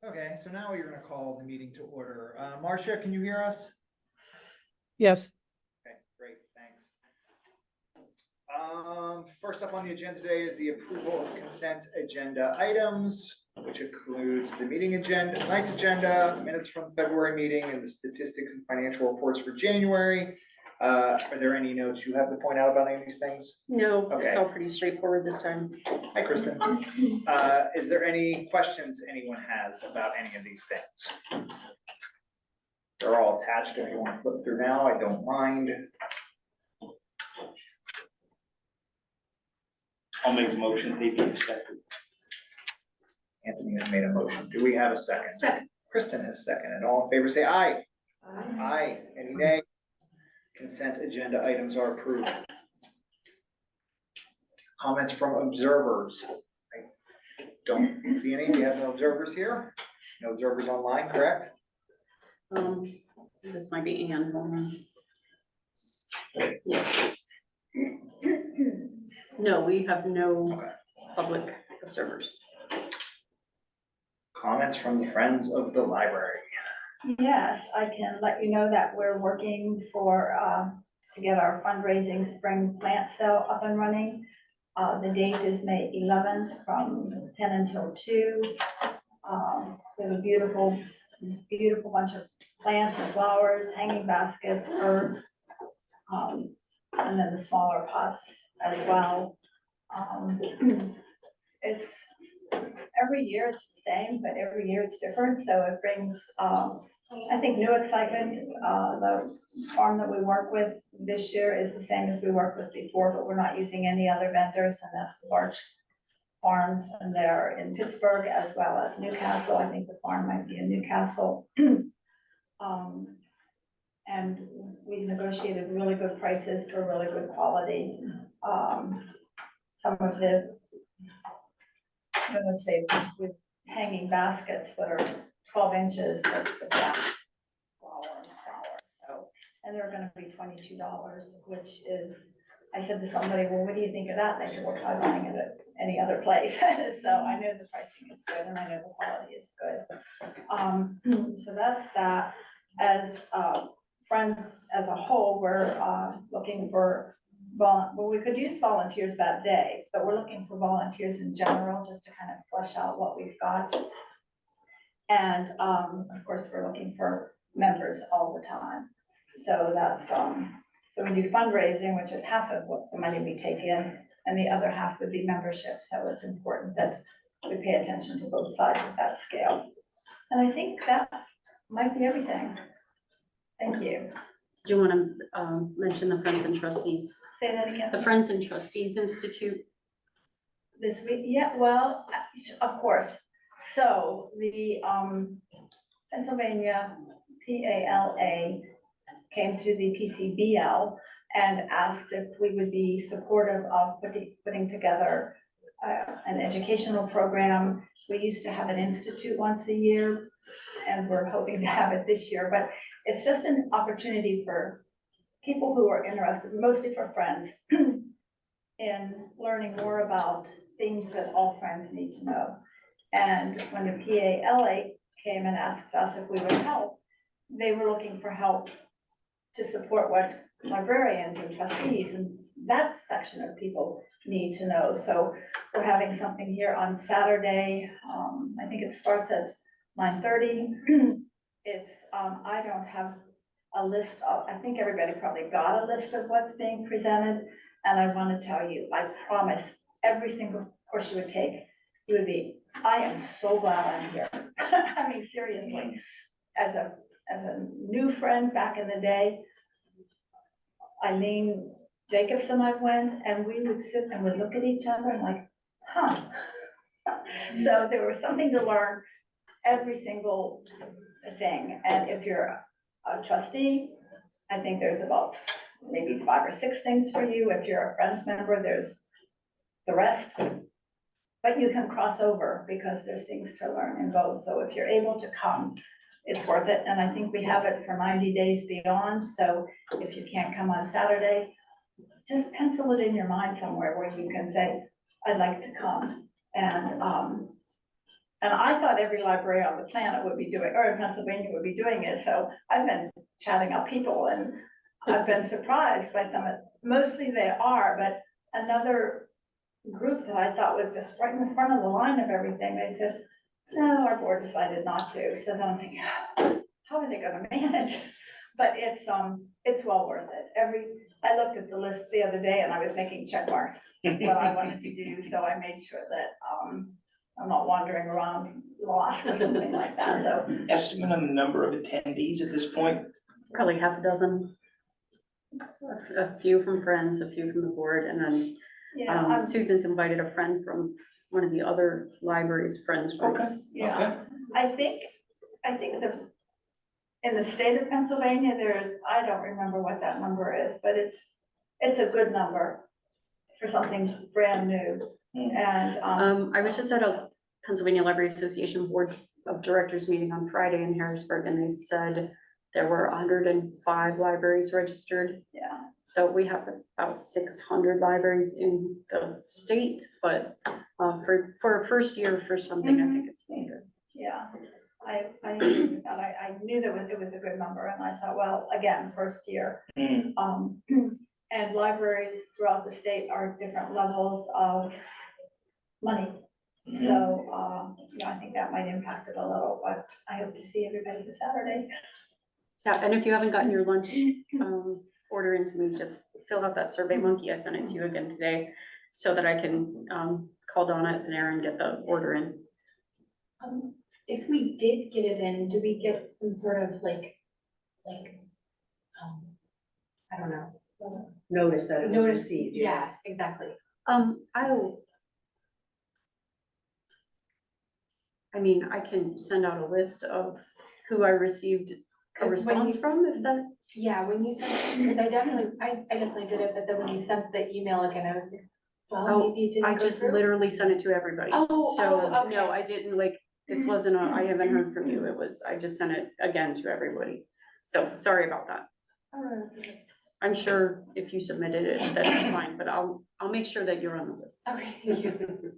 Okay, so now you're gonna call the meeting to order. Marcia, can you hear us? Yes. Okay, great, thanks. First up on the agenda today is the approval of consent agenda items, which includes the meeting agenda, tonight's agenda, minutes from the February meeting, and the statistics and financial reports for January. Are there any notes you have to point out about any of these things? No, it's Okay. all pretty straightforward this time. Hi, Kristen. Is there any questions anyone has about any of these things? They're all attached if you want to flip through now, I don't mind. I'll make the motion, they be accepted. Anthony has made a motion. Do we have a second? Second. Kristen has seconded. All in favor, say aye. Aye. Any nay? Consent agenda items are approved. Comments from observers? I don't see any. We have no observers here. No observers online, correct? This might be Ann. Hold on. Yes, please. No, we have no Okay. public observers. Comments from the Friends of the Library? Yes, I can let you know that we're working to get our fundraising spring plant sale up and running. The date is May 11th from 10 until 2. We have a beautiful bunch of plants and flowers, hanging baskets, herbs, and then the smaller pots as well. It's every year it's the same, but every year it's different, so it brings I think new excitement. The farm that we work with this year is the same as we worked with before, but we're not using any other vendors, and that's Larch Farms, and they're in Pittsburgh as well as Newcastle. I think the farm might be in Newcastle. And we negotiated really good prices for really good quality. Some of the, let's say, with hanging baskets that are 12 inches with that flower. So, and they're gonna be $22, which is, I said to somebody, well, what do you think of that? They said, well, try buying it at any other place. So I know the pricing is good and I know the quality is good. So that's that. As Friends as a whole, we're looking for, well, we could use volunteers that day, but we're looking for volunteers in general, just to kind of flesh out what we've got. And of course, we're looking for members all the time. So that's, so we do fundraising, which is half of what the money we take in, and the other half would be membership. So it's important that we pay attention to both sides of that scale. And I think that might be everything. Thank you. Do you want to mention the Friends and Trustees? Say that again. The Friends and Trustees Institute? This week, yeah, well, of course. So the Pennsylvania PALA came to the PCBL and asked if we would be supportive of putting together an educational program. We used to have an institute once a year, and we're hoping to have it this year, but it's just an opportunity for people who are interested, mostly for Friends, in learning more about things that all Friends need to know. And when the PALA came and asked us if we would help, they were looking for help to support what librarians and trustees and that section of people need to know. So we're having something here on Saturday. I think it starts at 9:30. It's, I don't have a list of, I think everybody probably got a list of what's being presented. And I want to tell you, I promise every single course you would take, you would be, I am so glad I'm here. I mean, seriously, as a new friend back in the day, Eileen Jacobs and I went, and we would sit and would look at each other and like, huh. So there was something to learn every single thing. And if you're a trustee, I think there's about maybe 5 or 6 things for you. If you're a Friends member, there's the rest. But you can cross over because there's things to learn in both. So if you're able to come, it's worth it. And I think we have it for 90 days beyond. So if you can't come on Saturday, just pencil it in your mind somewhere where you can say, I'd like to come. And And I thought every library on the planet would be doing, or in Pennsylvania would be doing it, so I've been chatting up people and I've been surprised by some, mostly they are, but another group that I thought was just right in the front of the line of everything, they said, no, our board decided not to, so then I'm thinking, how are they gonna manage? But it's well worth it. I looked at the list the other day and I was making check marks what I wanted to do, so I made sure that, I'm not wandering around lost or something like that, so. Estimate on the number of attendees at this point? Probably half a dozen. A few from friends, a few from the board, and then Yeah, I'm- Susan's invited a friend from one of the other libraries, friends groups. yeah, I think in the state of Pennsylvania, I don't remember what that number is, but it's a good number for something brand new. And, I was just at a Pennsylvania Library Association Board of Directors meeting on Friday in Harrisburg, and they said there were 105 libraries registered. yeah, So we have about 600 libraries in the state, but for a first year for something, I think it's pretty good. yeah. I knew that, I knew that it was a good number, and I thought, well, again, first year. And libraries throughout the state are different levels of money. So, I think that might impact it a little, but I hope to see everybody this Saturday. Yeah, and if you haven't gotten your lunch order into me, just fill out that Survey Monkey. I sent it to you again today so that I can call Donna and Aaron, get the order in. If we did get it in, do we get some sort of I don't know. Notice that it was Notice, received. yeah, exactly. I can send out a list of who I received a 'Cause when response you- from, if that, Yeah, when you sent, because I definitely did it, but then when you sent the email again, I was like, well, Oh, maybe it didn't I go just through. literally sent it to everybody. Oh, So, oh, okay. no, I didn't this wasn't I haven't heard from you. I just sent it again to everybody. So, sorry about that. Oh, that's okay. I'm sure if you submitted it, that it's fine, but I'll make sure that you're on the list. Okay, thank you.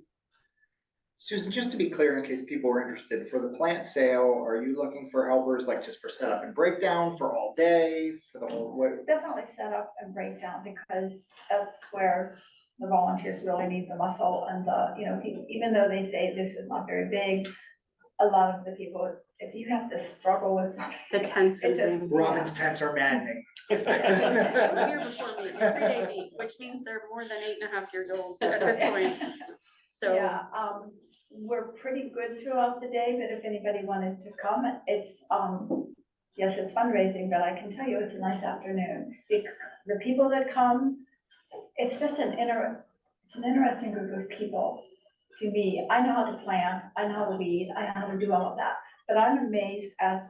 Susan, just to be clear, in case people are interested, for the plant sale, are you looking for helpers, like just for setup and breakdown, for all day, for the whole, what? Definitely set up and break down, because that's where the volunteers really need the muscle and even though they say this is not very big, a lot of the people, if you have to struggle with. The tents and It just- things. Robin's tents are maddening. They were here before me, 3-day meet, which means they're more than 8.5 years old at this point. So, Yeah, we're pretty good throughout the day, but if anybody wanted to come, it's, yes, it's fundraising, but I can tell you it's a nice afternoon. The people that come, it's just an interesting group of people to me. I know how to plant, I know how to weed, I know how to do all of that, but I'm amazed at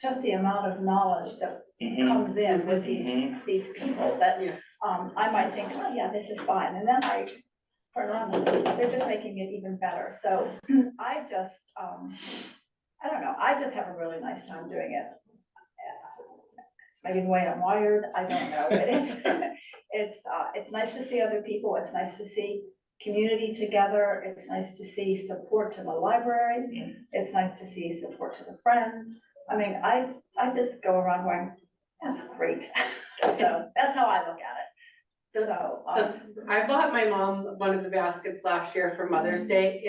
just the amount of knowledge that comes in with these people that, I might think, oh yeah, this is fine, and then I turn around and they're just making it even better. So I just, I don't know, I just have a really nice time doing it. It's maybe the way I'm wired, I don't know, but it's nice to see other people, it's nice to see community together, it's nice to see support to the library, it's nice to see support to the friends. I mean, I just go around going, that's great. So that's how I look at it. So, I bought my mom one of the baskets last year for Mother's Day.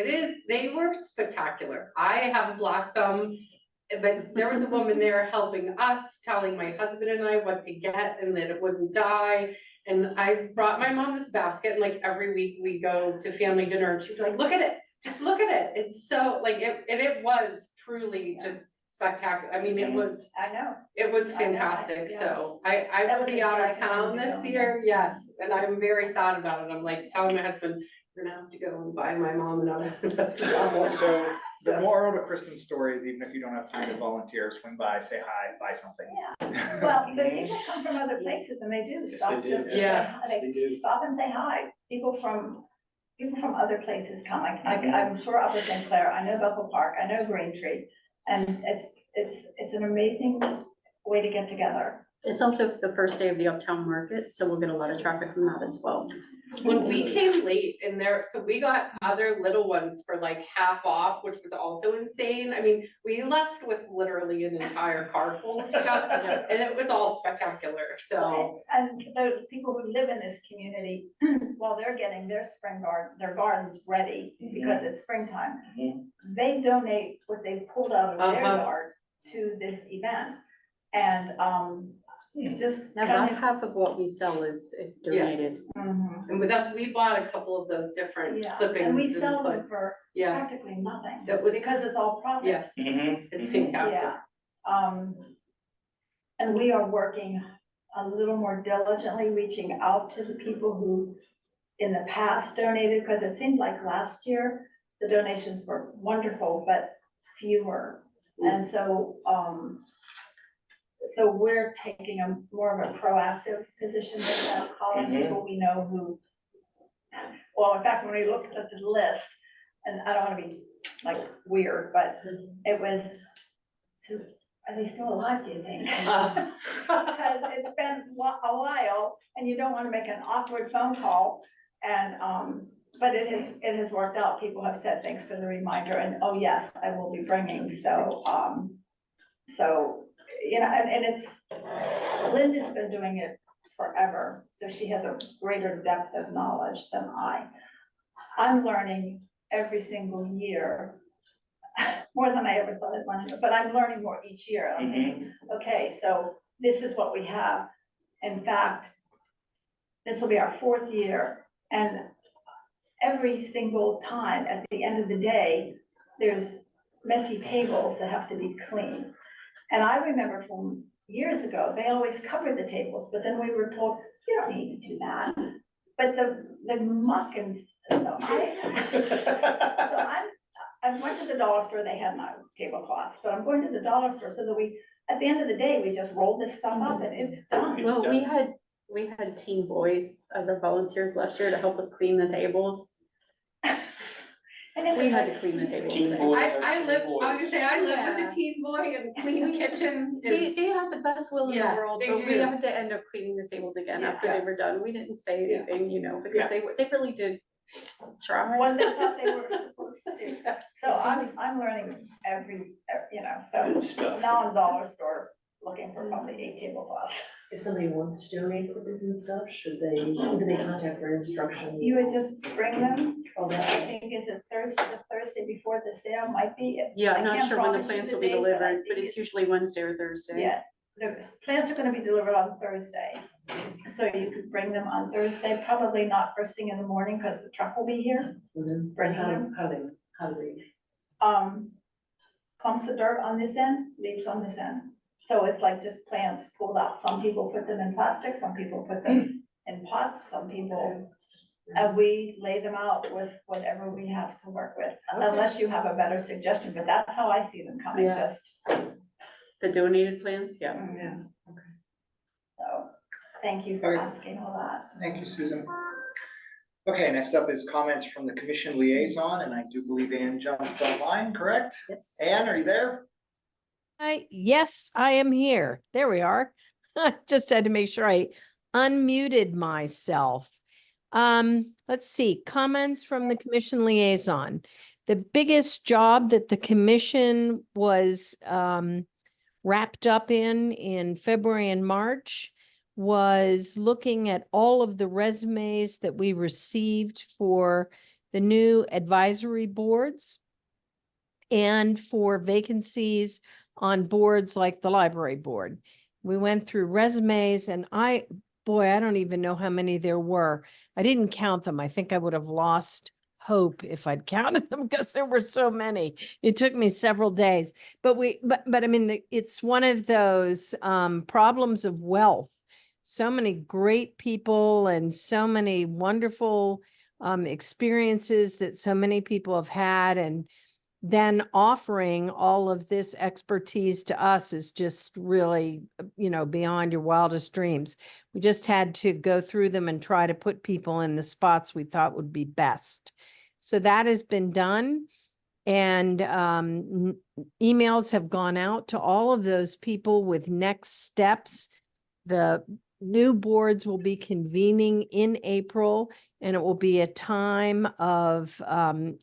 They were spectacular. I have a black thumb, but there was a woman there helping us, telling my husband and I what to get and that it wouldn't die. And I brought my mom this basket, and like every week we go to family dinner and she'd be like, look at it, just look at it. It's so it was truly just spectacular. I mean, it was I know. fantastic. Yeah. So I That will was be a out of drag town thing to this go, year, yes, and I'm very sad about it. I'm like telling my husband, we're gonna have to go and buy my mom another. So the moral to Kristen's story is, even if you don't have time to volunteer, swing by, say hi, buy something. Yeah, well, but people come from other places and they do stop they just do. to say, Yeah, yes, they do. stop and say hi. People from other places come, I'm sure Upper St. Clair, I know Bethel Park, I know Green Tree. And it's an amazing way to get together. It's also the first day of the Uptown Market, so we'll get a lot of traffic from that as well. When we came late in there, so we got other little ones for like half off, which was also insane. I mean, we left with literally an entire car full of stuff, and it was all spectacular, so. And the people who live in this community, while they're getting their their gardens ready, because it's springtime, Mhm. they donate what they pulled out of their Uh-huh. yard to this event. And, just Now, kind about of. half of what we sell is donated. Mhm. And with us, we bought a couple of those different Yeah, clippings. and we sell put- them for Yeah, practically nothing, That was- because it's all profit. yeah, Mhm. it's Mhm. fantastic. Yeah, and we are working a little more diligently, reaching out to the people who in the past donated, because it seemed like last year, the donations were wonderful, but fewer. And so, so we're taking a more of a proactive position with that, calling Mhm. people we know who, well, in fact, when we looked at the list, and I don't wanna be like weird, but it was, so are they still alive, do you think? Because it's been a while, and you don't wanna make an awkward phone call, and, but it has worked out, people have said thanks for the reminder, and, oh, yes, I will be bringing, so, you know, and it's, Linda's been doing it forever, so she has a greater depth of knowledge than I'm learning every single year, more than I ever thought I'd learn, but I'm learning more each year. I'm thinking, okay, so this is what we have. In fact, this will be our 4th year, and every single time, at the end of the day, there's messy tables that have to be cleaned. And I remember from years ago, they always covered the tables, but then we were told, you don't need to do that. But the muck and, so I went to the dollar store, they had no tablecloths, but I'm going to the dollar store so that at the end of the day, we just roll this stuff up and it's done. It's Well, done. we had teen boys as our volunteers last year to help us clean the tables. And it We was had to like- clean the tables. Teen boys are I teen live, I was gonna boys. say, I live Yeah. with a teen boy and clean the kitchen They is. had the best will in the Yeah, world, they but we do. had to end up cleaning the tables again Yeah. after they were done. We didn't say Yeah. anything, you know, Yeah. because they really did try. What they thought they were supposed to do. So I'm learning you know, Good so stuff. now I'm dollar store looking for probably 8 tablecloths. If somebody wants to donate clippings and stuff, who do they contact for instruction? You would just bring them, Oh, I that, think is it the Thursday before the sale might be. Yeah, I I'm not can't sure when the promise you plants the will be date, but I delivered, but think it's usually Wednesday or Thursday. Yeah, the plants are gonna be delivered on Thursday, so you could bring them on Thursday, probably not first thing in the morning, because the truck will be here. and Bring how, them. how do they? Clumps of dirt on this end, leaves on this end. So it's like just plants pulled out. Some people put them in plastic, some people put them in pots, some people, and we lay them out with whatever we have to work with. Unless you have a better suggestion, but that's how I see them coming, Yeah. just, The donated plants, yeah. Yeah. so, thank you for Okay. asking all that. Thank you, Susan. Okay, next up is comments from the commission liaison, and I do believe Ann jumped online, correct? Yes. Ann, are you there? Yes, I am here. There we are. Just had to make sure I unmuted myself. Let's see, comments from the commission liaison. The biggest job that the commission was wrapped up in February and March was looking at all of the resumes that we received for the new advisory boards and for vacancies on boards like the library board. We went through resumes and I don't even know how many there were. I didn't count them. I think I would have lost hope if I'd counted them because there were so many. It took me several days, but I mean, it's one of those problems of wealth. So many great people and so many wonderful experiences that so many people have had, and then offering all of this expertise to us is just really, beyond your wildest dreams. We just had to go through them and try to put people in the spots we thought would be best. So that has been done. And emails have gone out to all of those people with next steps the new boards will be convening in April, and it will be a time of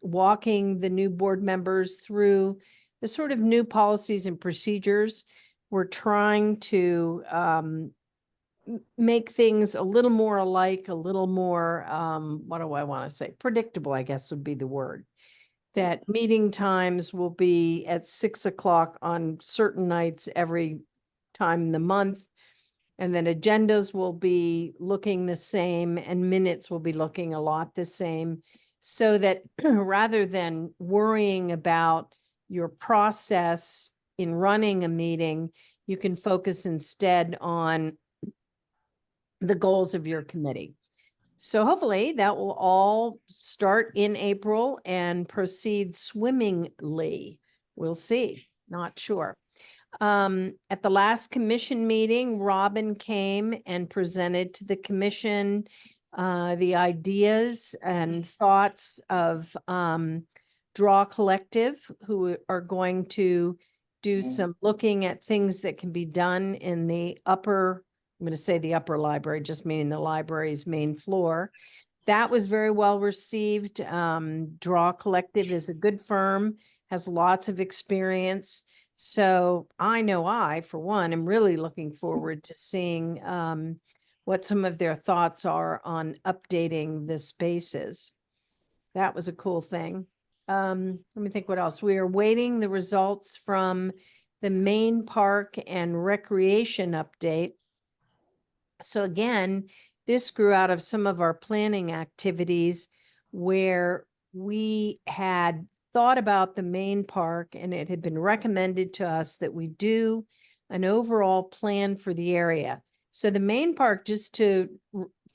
walking the new board members through the sort of new policies and procedures. We're trying to make things a little more alike, a little more, what do I want to say? Predictable, I guess would be the word. That meeting times will be at 6 o'clock on certain nights every time in the month. And then agendas will be looking the same and minutes will be looking a lot the same. So that rather than worrying about your process in running a meeting, you can focus instead on the goals of your committee. So hopefully that will all start in April and proceed swimmingly. We'll see, not sure. At the last commission meeting, Robin came and presented to the commission the ideas and thoughts of Draw Collective, who are going to do some looking at things that can be done in the upper, I'm going to say the upper library, just meaning the library's main floor. That was very well received. Draw Collective is a good firm, has lots of experience. So I know I, for one, am really looking forward to seeing what some of their thoughts are on updating the spaces. That was a cool thing. Let me think what else. We are waiting the results from the main park and recreation update. So again, this grew out of some of our planning activities where we had thought about the main park and it had been recommended to us that we do an overall plan for the area. So the main park, just to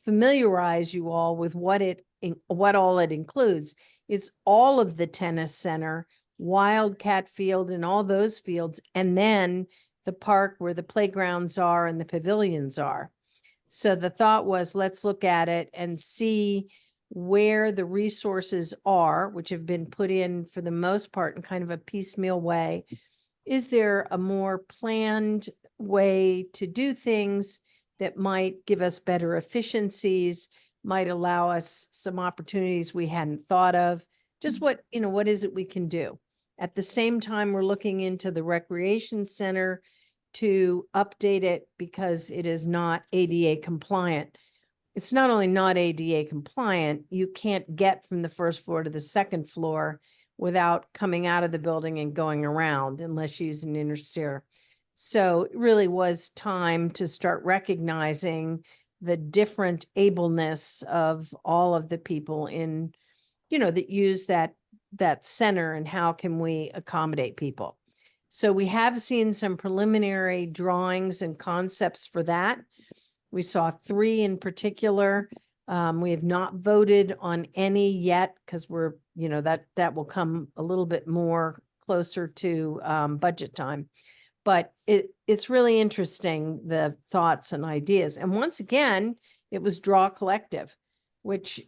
familiarize you all with what all it includes, it's all of the tennis center, Wildcat Field and all those fields, and then the park where the playgrounds are and the pavilions are. So the thought was, let's look at it and see where the resources are, which have been put in for the most part in kind of a piecemeal way. Is there a more planned way to do things that might give us better efficiencies, might allow us some opportunities we hadn't thought of? Just what is it we can do? At the same time, we're looking into the recreation center to update it because it is not ADA compliant. It's not only not ADA compliant, you can't get from the first floor to the second floor without coming out of the building and going around unless you use an interstair. So it really was time to start recognizing the different ableness of all of the people in, that use that center and how can we accommodate people. So we have seen some preliminary drawings and concepts for that. We saw 3 in particular. We have not voted on any yet because we're, that will come a little bit more closer to budget time. But it's really interesting, the thoughts and ideas. And once again, it was Draw Collective, which,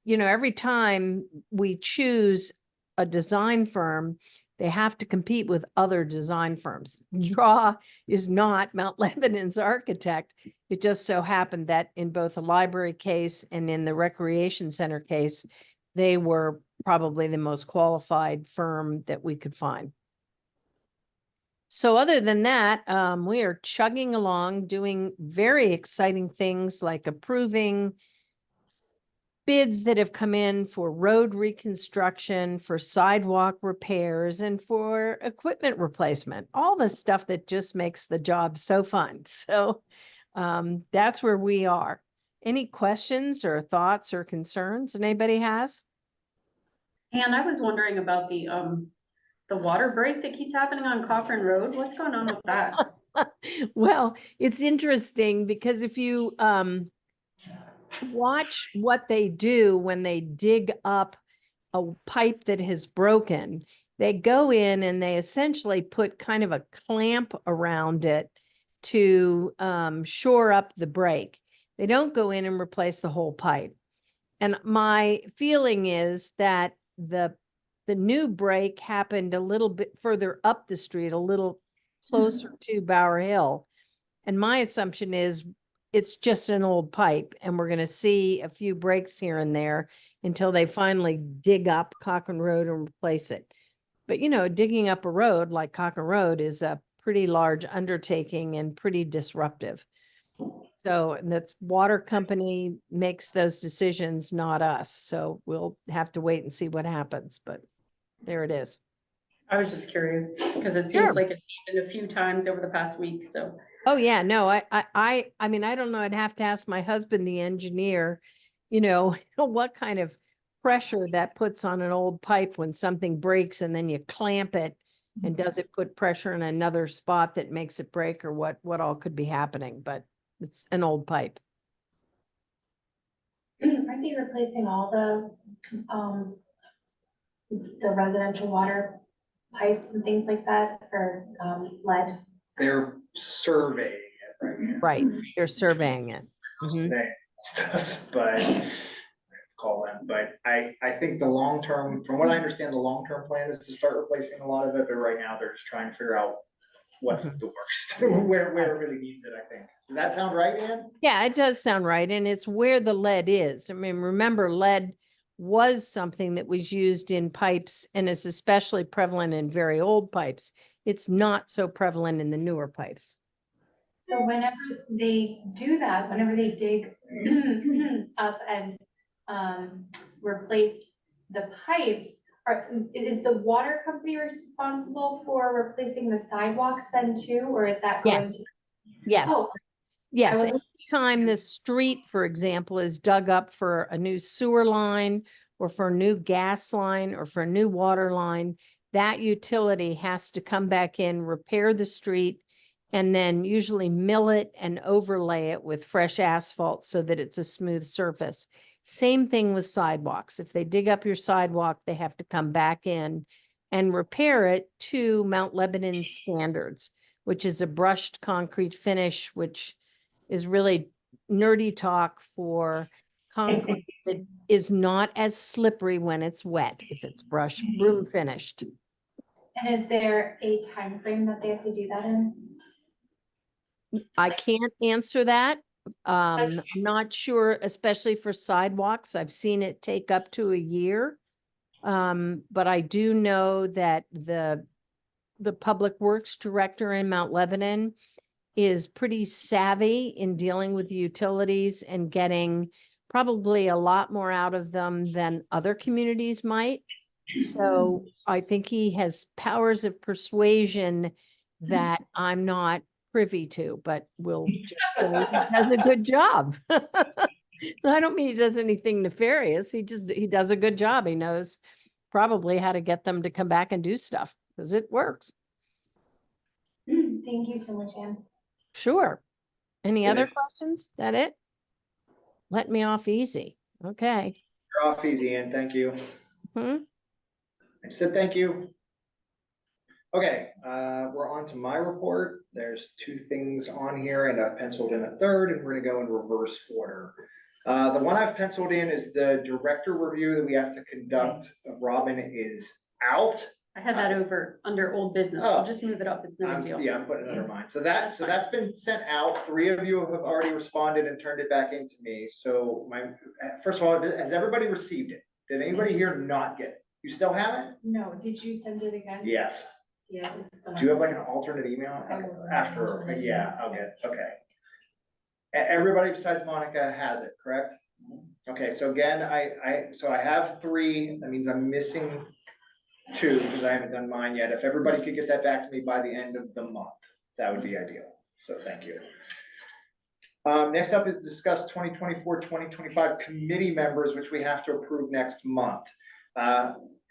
every time we choose a design firm, they have to compete with other design firms. Draw is not Mount Lebanon's architect. It just so happened that in both the library case and in the recreation center case, they were probably the most qualified firm that we could find. So other than that, we are chugging along, doing very exciting things like approving bids that have come in for road reconstruction, for sidewalk repairs, and for equipment replacement, all the stuff that just makes the job so fun. So that's where we are. Any questions or thoughts or concerns anybody has? And I was wondering about the water break that keeps happening on Cochrane Road. What's going on with that? Well, it's interesting because if you watch what they do when they dig up a pipe that has broken, they go in and they essentially put kind of a clamp around it to shore up the break. They don't go in and replace the whole pipe. And my feeling is that the new break happened a little bit further up the street, a little closer to Bower Hill. And my assumption is it's just an old pipe and we're gonna see a few breaks here and there until they finally dig up Cochrane Road and replace it. But you know, digging up a road like Cochrane Road is a pretty large undertaking and pretty disruptive. So and the water company makes those decisions, not us. So we'll have to wait and see what happens, but there it is. I was just curious, because it Sure. seems like it's happened a few times over the past week, so. Oh, yeah, no, I mean, I don't know. I'd have to ask my husband, the engineer, you know, what kind of pressure that puts on an old pipe when something breaks and then you clamp it. And does it put pressure in another spot that makes it break, or what all could be happening? But it's an old pipe. Aren't they replacing all the residential water pipes and things like that for, lead? They're surveying it right now. Right, they're surveying it. Mhm. Today, but I have to call them, but I think the long-term, from what I understand, the long-term plan is to start replacing a lot of it, but right now they're just trying to figure out what's the worst, where it really needs it, I think. Does that sound right, Ann? Yeah, it does sound right. And it's where the lead is. I mean, remember, lead was something that was used in pipes and is especially prevalent in very old pipes. It's not so prevalent in the newer pipes. So whenever they do that, whenever they dig up and, replace the pipes, is the water company responsible for replacing the sidewalks then too, or is that going Yes. to? Yes, Oh, yes. was- Anytime the street, for example, is dug up for a new sewer line or for a new gas line or for a new water line, that utility has to come back in, repair the street, and then usually mill it and overlay it with fresh asphalt so that it's a smooth surface. Same thing with sidewalks. If they dig up your sidewalk, they have to come back in and repair it to Mount Lebanon standards, which is a brushed concrete finish, which is really nerdy talk for concrete that is not as slippery when it's wet, if it's brushed, room finished. And is there a time frame that they have to do that in? I can't answer that. I'm not sure, especially for sidewalks. I've seen it take up to a year. But I do know that the Public Works Director in Mount Lebanon is pretty savvy in dealing with the utilities and getting probably a lot more out of them than other communities might. So I think he has powers of persuasion that I'm not privy to, but will just say he does a good job. I don't mean he does anything nefarious. He does a good job. He knows probably how to get them to come back and do stuff because it works. Thank you so much, Anne. Sure. Any other Good. questions? That it? Let me off easy. Okay. You're off easy, Ann, thank you. Hmm? I said thank you. Okay, we're on to my report. There's two things on here and I've penciled in a third and we're gonna go in reverse order. The one I've penciled in is the director review that we have to conduct of Robin is out. I had that over under old business. I'll Oh. just move it up. It's no big deal. Yeah, I'm putting it under mine. So That's fine. that's been sent out. 3 of you have already responded and turned it back into me. So first of all, has everybody received it? Did anybody here not get it? You still haven't? No, did you send it again? Yes. Yeah. It's Do you have like an alternate email I wasn't after? on it. Yeah, okay, okay. Everybody besides Monica has it, correct? Okay, so again, so I have 3, that means I'm missing 2 because I haven't done mine yet. If everybody could get that back to me by the end of the month, that would be ideal. So thank you. Next up is discuss 2024-2025 committee members, which we have to approve next month.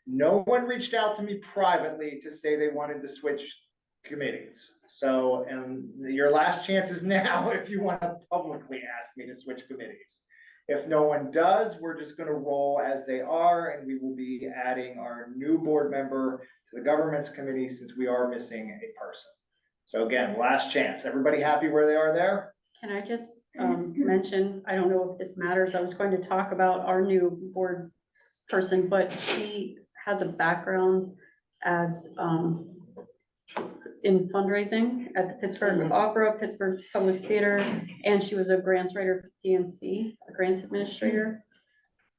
No one reached out to me privately to say they wanted to switch committees. So, and your last chance is now if you want to publicly ask me to switch committees. If no one does, we're just going to roll as they are, and we will be adding our new board member to the governance committee since we are missing a person. So again, last chance. Everybody happy where they are there? Can I just mention, I don't know if this matters, I was going to talk about our new board person, but she has a background as in fundraising at the Pittsburgh Opera, Pittsburgh Public Theater, and she was a grants writer for PNC, a grants administrator.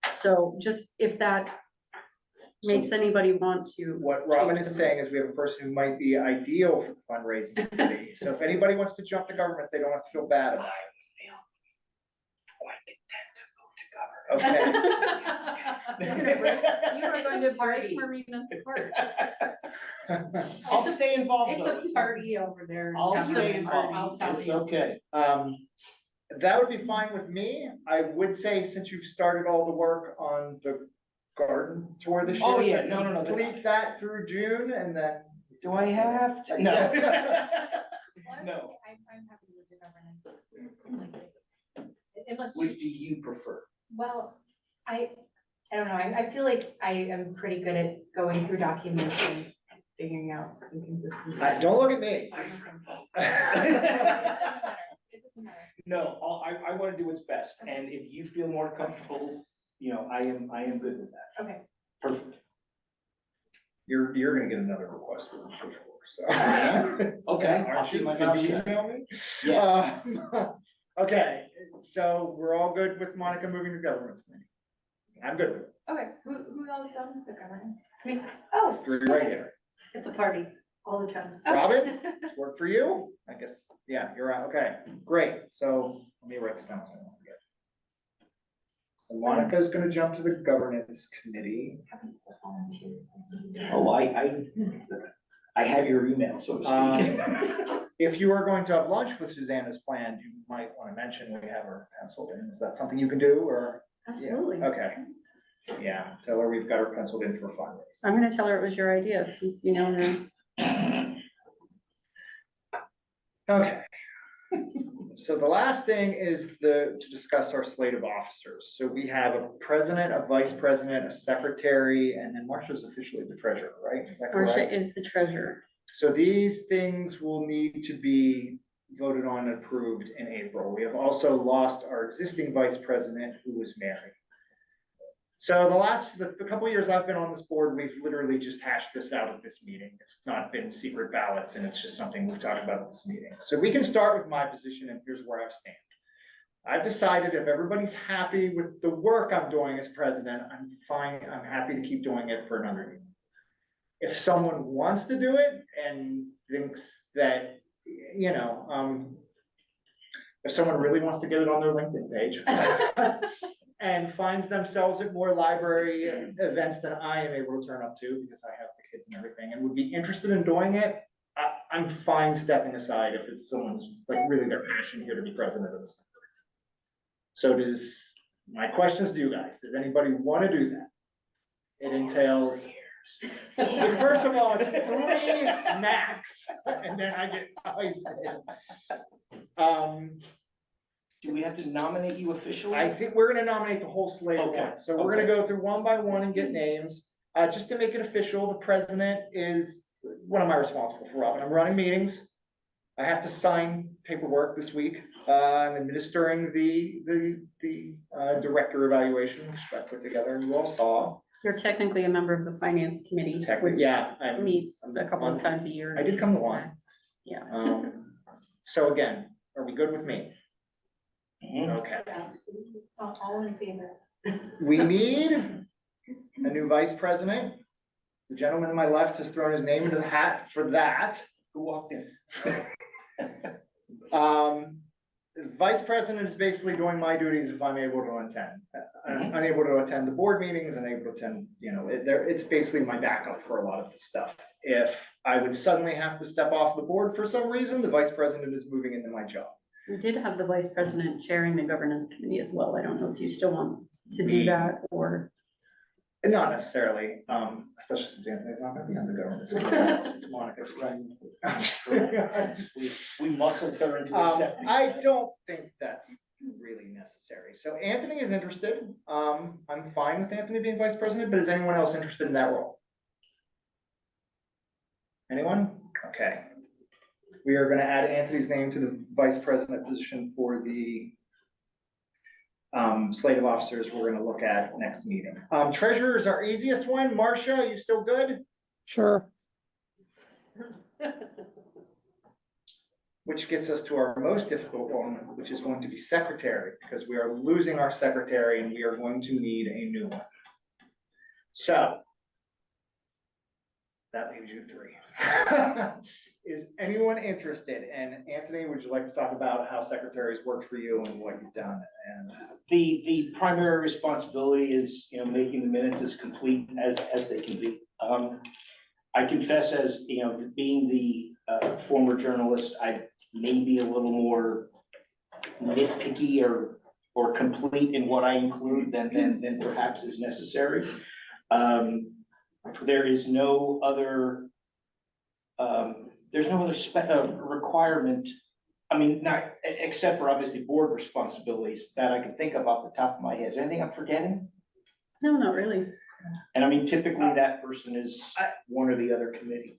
So just if that makes anybody want to. What Robin change is the- saying is we have a person who might be ideal for the fundraising committee. So if anybody wants to jump the government, they don't have to feel bad about it. Okay. You are going to break Marina's heart. I'll stay involved It's though. a party over there. I'll That's stay a party, I'll involved, tell it's you. okay. That would be fine with me. I would say, since you've started all the work on the garden tour this year. Oh, yeah, no. Complete that through June and then. Do I have to? No. Well, I was No. gonna say, I'm happy with the governance. Unless, Which do you prefer? well, I don't know, I feel like I am pretty good at going through documents and figuring out inconsistencies. Don't look at me. It doesn't matter. No, I want to do what's best, and if you feel more comfortable, I am good with that. Okay. Perfect. You're gonna get another request for sure, so. Okay, I'll Aren't keep you? my Did mouth you shut. email me? Yeah. Okay, so we're all good with Monica moving to government committee. I'm good with it. Okay, who else on the governance? Me. Oh, It's three regular. It's a party all the time. Robin, does work for you? I guess, yeah, you're right. Okay, great. So let me write this down so I don't forget. So Monica's gonna jump to the governance committee. Oh, I have your email, so to speak. If you are going to have lunch with Susanna's planned, you might want to mention we have her penciled in. Is that something you can do or? Yeah, Absolutely. okay. Yeah, tell her we've got her penciled in for fundraising. I'm gonna tell her it was your idea since you know her. Okay. So the last thing is to discuss our slate of officers. So we have a president, a vice president, a secretary, and then Marcia's officially the treasurer, right? Is that correct? Marcia is the treasurer. So these things will need to be voted on and approved in April. We have also lost our existing vice president who was married. So the couple of years I've been on this board, we've literally just hashed this out at this meeting. It's not been secret ballots and it's just something we've talked about at this meeting. So we can start with my position and here's where I stand. I've decided if everybody's happy with the work I'm doing as president, I'm fine. I'm happy to keep doing it for another year. If someone wants to do it and thinks that, if someone really wants to get it on their LinkedIn page and finds themselves at more library events than I am able to turn up to because I have the kids and everything and would be interested in doing it, I'm fine stepping aside if it's someone's like really their passion here to be president of this. So my questions to you guys, does anybody want to do that? It entails, first of all, it's 3 max, and then I get hoisted. Do we have to nominate you officially? I think we're gonna nominate the whole slate at Okay, once, so we're gonna go through one by one and get names. Just to make it official, the president is, what am I responsible for, Robin? I'm running meetings. I have to sign paperwork this week. I'm administering the director evaluation, which I put together and you all saw. You're technically a member of the finance committee, Technically, which yeah, meets a couple of times a year. I did come to one. Yeah. So again, are we good with me? Mhm. Okay. All in favor? We need a new vice president. The gentleman to my left has thrown his name into the hat for that. Who walked in? The vice president is basically doing my duties if I'm able to attend. I'm unable to attend the board meetings, unable to attend, it's basically my backup for a lot of the stuff. If I would suddenly have to step off the board for some reason, the vice president is moving into my job. We did have the vice president chairing the governance committee as well. I don't know if you still want to do that or. And not necessarily, especially since Anthony's not gonna be on the government. It's Monica's, right? We muscled her into accepting. I don't think that's really necessary. So Anthony is interested. I'm fine with Anthony being vice president, but is anyone else interested in that role? Anyone? Okay. We are gonna add Anthony's name to the vice president position for the slate of officers we're gonna look at next meeting. Treasurer is our easiest one. Marcia, are you still good? Sure. which gets us to our most difficult one, which is going to be secretary, because we are losing our secretary and we are going to need a new one. So that leaves you three. Is anyone interested? And Anthony, would you like to talk about how secretaries work for you and what you've done? And The primary responsibility is, making the minutes as complete as they can be. I confess, as, being the former journalist, I may be a little more nitpicky or complete in what I include than perhaps is necessary. There is no other, there's no other requirement. I mean, not, except for obviously board responsibilities that I can think of off the top of my head. Is there anything I'm forgetting? No, not really. And I mean, typically that person is one or the other committee.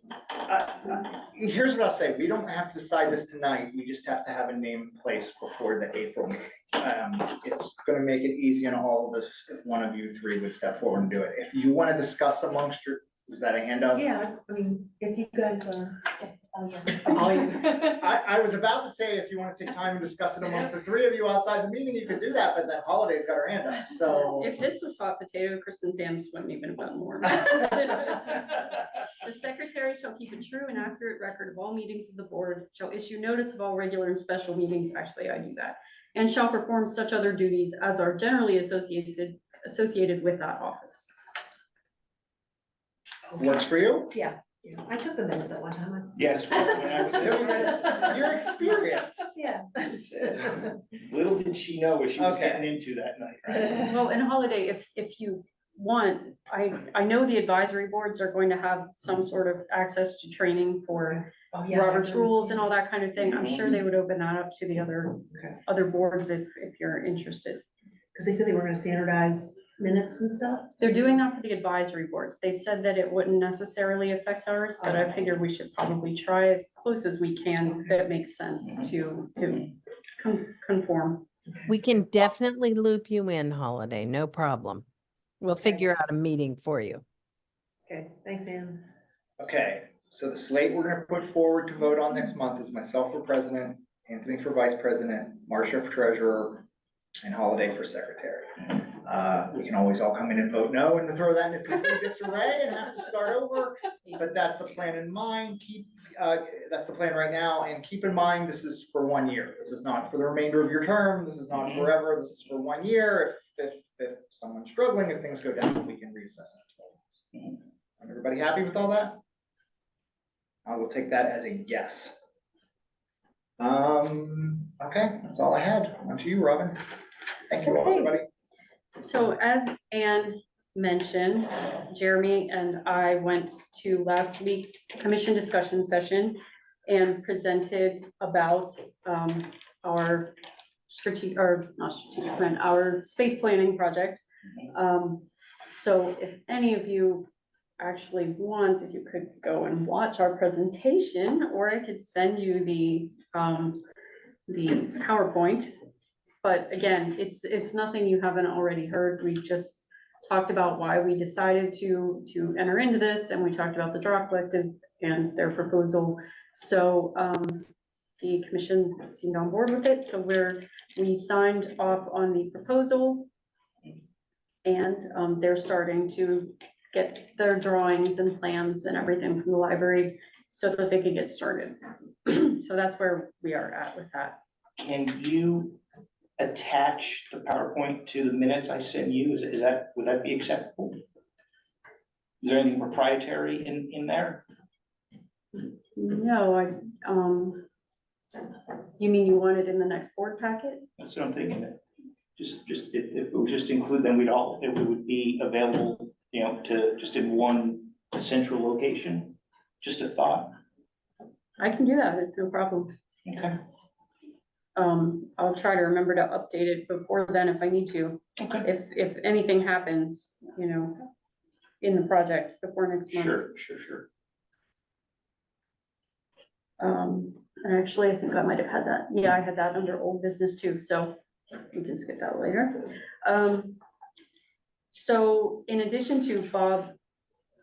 here's what I'll say, we don't have to decide this tonight, we just have to have a name in place before the April meeting. It's gonna make it easy on all of us if one of you three would step forward and do it. If you wanna discuss amongst your, was that a handout? Yeah, I mean, if you guys are. I was about to say, if you wanna take time and discuss it amongst the three of you outside the meeting, you could do that, but then Holiday's got her hand up, so. If this was hot potato, Kristen Sams wouldn't even have done more. The secretary shall keep a true and accurate record of all meetings of the board, shall issue notice of all regular and special meetings, actually, I do that, and shall perform such other duties as are generally associated with that office. Works for you? Yeah, I took the minutes at one time. Yes. when I was there. You're experienced. Yeah. Little did she know what she was Okay. getting into that night, right? Well, and Holiday, if you want, I know the advisory boards are going to have some sort of access to training for Oh, yeah, I Robert's rules and understand. all that kind of thing. I'm sure they would open that up to the Okay. other boards if you're interested. Cause they said they were gonna standardize minutes and stuff. They're doing that for the advisory boards. They said that it wouldn't necessarily affect ours, but I figure we should probably try as close as we can that makes sense to conform. We can definitely loop you in, Holiday, no problem. We'll figure out a meeting for you. Okay, thanks, Ann. Okay, so the slate we're gonna put forward to vote on next month is myself for president, Anthony for vice president, Marcia for treasurer, and Holiday for secretary. We can always all come in and vote no and then throw that into complete disarray and have to start over, but that's the plan in mind. That's the plan right now, and keep in mind, this is for 1 year. This is not for the remainder of your term. This is not forever. This is for 1 year. If someone's struggling, if things go down, we can reassess it. Everybody happy with all that? I will take that as a yes. Okay, that's all I had. On to you, Robin. Thank you all, Okay. everybody. So as Anne mentioned, Jeremy and I went to last week's commission discussion session and presented about our not strategic plan, our space planning project. So if any of you actually want, if you could go and watch our presentation, or I could send you the PowerPoint. But again, it's nothing you haven't already heard. We just talked about why we decided to enter into this, and we talked about the draw collective and their proposal. So the commission seemed on board with it, so we signed off on the proposal. And they're starting to get their drawings and plans and everything from the library so that they could get started. So that's where we are at with that. Can you attach the PowerPoint to the minutes I send you? Would that be acceptable? Is there anything proprietary in there? No, you mean you want it in the next board packet? That's what I'm thinking. Just if it was just include them, it would be available, to just in one central location. Just a thought. I can do that, it's no problem. Okay. I'll try to remember to update it before then if I need to. Okay. If anything happens, in the project before next month. Sure. And actually, I think I might have had that. Yeah, I had that under old business too, so we can skip that later. So in addition to Bob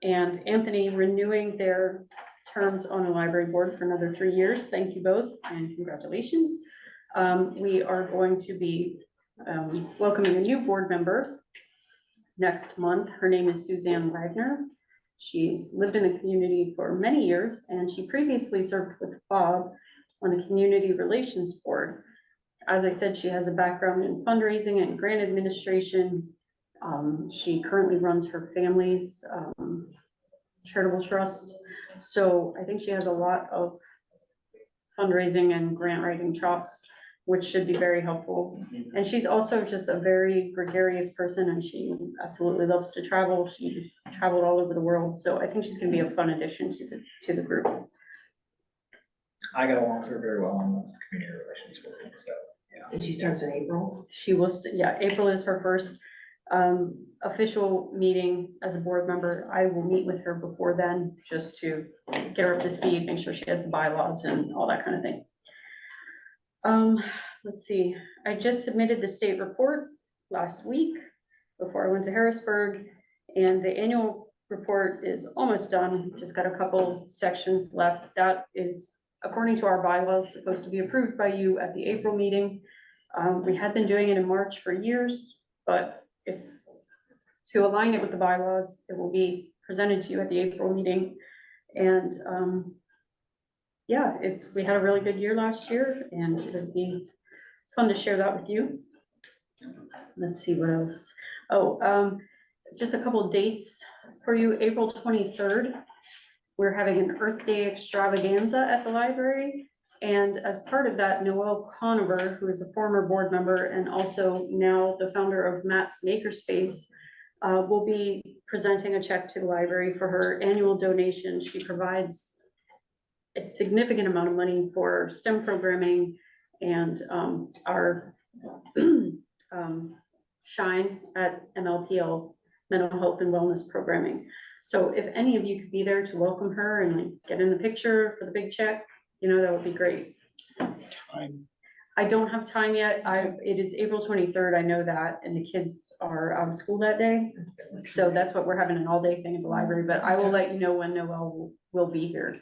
and Anthony renewing their terms on the library board for another 3 years. Thank you both and congratulations. We are going to be welcoming a new board member next month. Her name is Suzanne Wagner. She's lived in the community for many years and she previously served with Bob on the Community Relations Board. As I said, she has a background in fundraising and grant administration. She currently runs her family's charitable trust. So I think she has a lot of fundraising and grant writing chops, which should be very helpful. And she's also just a very gregarious person and she absolutely loves to travel. She traveled all over the world. So I think she's gonna be a fun addition to the group. I got along with her very well on the community relations board, so, yeah. And she starts in April. She will, yeah, April is her first official meeting as a board member. I will meet with her before then, just to get her up to speed, make sure she has the bylaws and all that kind of thing. Let's see, I just submitted the state report last week before I went to Harrisburg, and the annual report is almost done, just got a couple sections left. That is, according to our bylaws, supposed to be approved by you at the April meeting. We had been doing it in March for years, but it's to align it with the bylaws. It will be presented to you at the April meeting. And yeah, we had a really good year last year and it would be fun to share that with you. Let's see what else. Oh, just a couple of dates for you. April 23rd, we're having an Earth Day extravaganza at the library. And as part of that, Noelle Conover, who is a former board member and also now the founder of Matt's Makerspace, will be presenting a check to the library for her annual donation. She provides a significant amount of money for STEM programming and our Shine at MLPL, Mental Health and Wellness Programming. So if any of you could be there to welcome her and like get in the picture for the big check, you know, that would be great. I don't have time yet. It is April 23rd, I know that, and the kids are out of school that day. So that's what we're having, an all-day thing at the library, but I will let you know when Noelle will be here.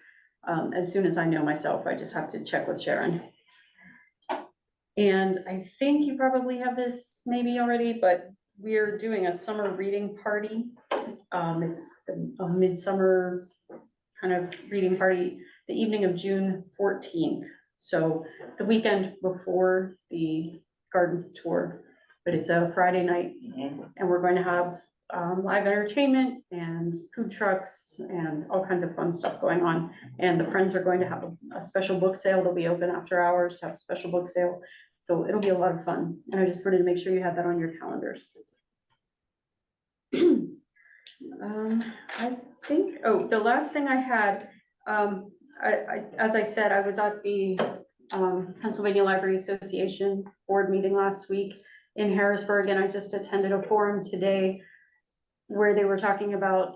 As soon as I know myself, I just have to check with Sharon. And I think you probably have this maybe already, but we're doing a summer reading party. It's a midsummer kind of reading party, the evening of June 14th. So the weekend before the garden tour, but it's a Friday night and we're going to have live entertainment and food trucks and all kinds of fun stuff going on. And the friends are going to have a special book sale. They'll be open after hours to have a special book sale. So it'll be a lot of fun. And I just wanted to make sure you have that on your calendars. I think, oh, the last thing I had, as I said, I was at the Pennsylvania Library Association board meeting last week in Harrisburg, and I just attended a forum today where they were talking about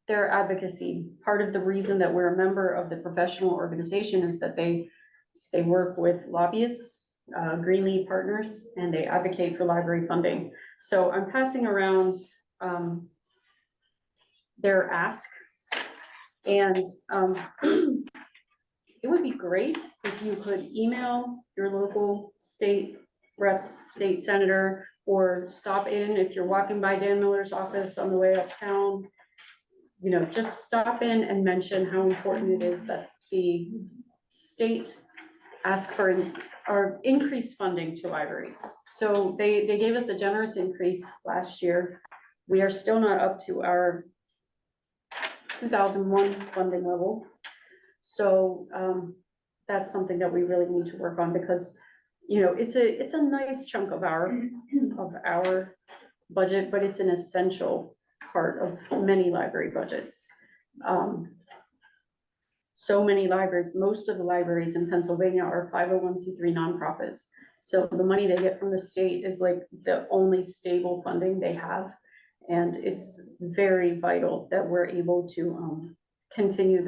their advocacy. Part of the reason that we're a member of the professional organization is that they work with lobbyists, Greenlee partners, and they advocate for library funding. So I'm passing around their ask, and it would be great if you could email your local state reps, state senator, or stop in if you're walking by Dan Miller's office on the way uptown. You know, just stop in and mention how important it is that the state ask for or increase funding to libraries. So they gave us a generous increase last year. We are still not up to our 2001 funding level. So that's something that we really need to work on because, you know, it's a nice chunk of our budget, but it's an essential part of many library budgets. So many libraries, most of the libraries in Pennsylvania are 501c3 nonprofits. So the money they get from the state is like the only stable funding they have. And it's very vital that we're able to continue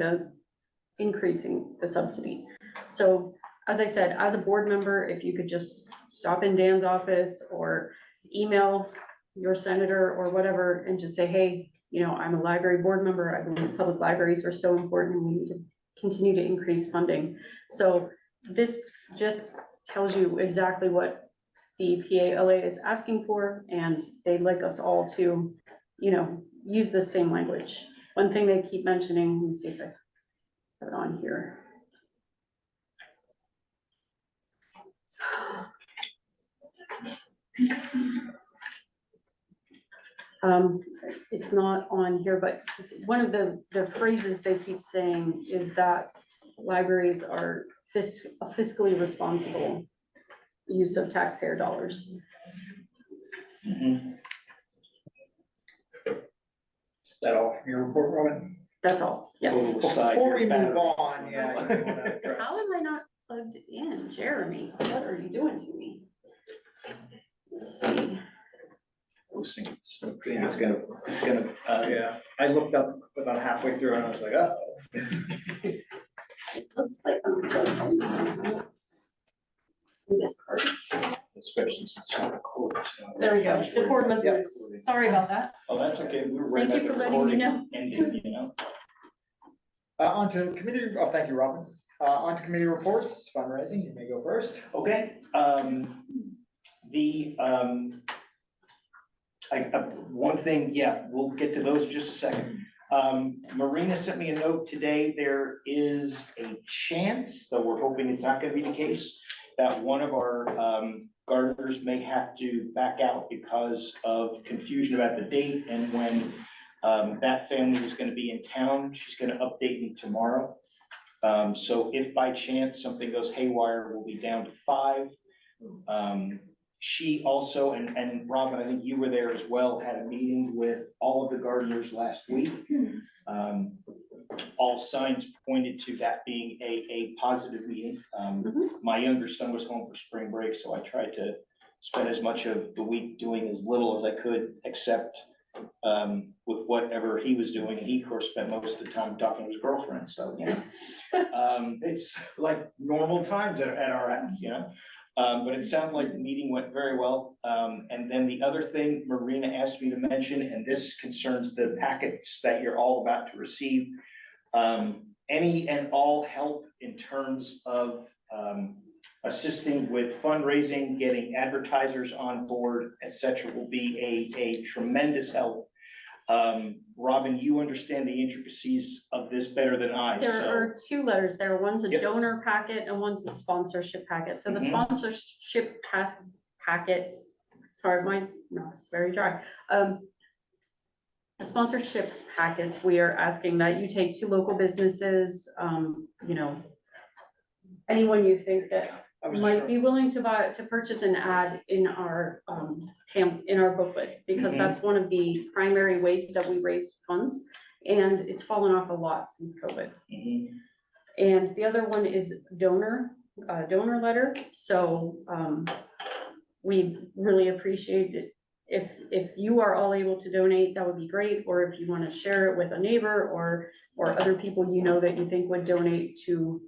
increasing the subsidy. So as I said, as a board member, if you could just stop in Dan's office or email your senator or whatever and just say, hey, you know, I'm a library board member. I believe public libraries are so important. We need to continue to increase funding. So this just tells you exactly what the PALA is asking for, and they'd like us all to, you know, use the same language. One thing they keep mentioning, let me see if I have it on here. It's not on here, but one of the phrases they keep saying is that libraries are fiscally responsible use of taxpayer dollars. Mhm. Is that all from your report, Robin? That's all, yes. Total aside, Before we your move battery. on, yeah. you wanna address- How am I not plugged in? Jeremy, what are you doing to me? Let's see. I was thinking, so, it's gonna, Yeah, I looked up about halfway through and I was like, oh. Looks like I'm plugged in. This card. especially since it's not recorded. There we go. The cord was Yep. loose. Sorry about that. Oh, that's okay, we were right Thank at you the for letting me recording know. ending, you know? On to committee, oh, thank you, Robin. On to committee reports, fundraising, you may go first. Okay, one thing, yeah, we'll get to those in just a second. Marina sent me a note today, there is a chance, though we're hoping it's not gonna be the case, that one of our, gardeners may have to back out because of confusion about the date and when, that family was gonna be in town, she's gonna update me tomorrow. So if by chance something goes haywire, we'll be down to 5. She also, and Robin, I think you were there as well, had a meeting with all of the gardeners last week. All signs pointed to that being a positive meeting. My younger son was home for spring break, so I tried to spend as much of the week doing as little as I could, except with whatever he was doing. And he, of course, spent most of the time talking to his girlfriend, so, you know. It's like normal times at our house, you know? But it sounded like the meeting went very well. And then the other thing Marina asked me to mention, and this concerns the packets that you're all about to receive. Any and all help in terms of assisting with fundraising, getting advertisers on board, et cetera, will be a tremendous help. Robin, you understand the intricacies of this better than I, There so. are 2 letters there. One's a Yep. donor packet and one's a sponsorship packet. So the Mhm. sponsorship packets, sorry, my mouth is very dry. The sponsorship packets, we are asking that you take to local businesses, you know, anyone you think that might be willing to purchase an ad in our, in our booklet, because Mhm. that's one of the primary ways that we raise funds. And it's fallen off a lot since COVID. Mhm. And the other one is donor letter, so, we really appreciate it. If you are all able to donate, that would be great, or if you wanna share it with a neighbor or other people you know that you think would donate to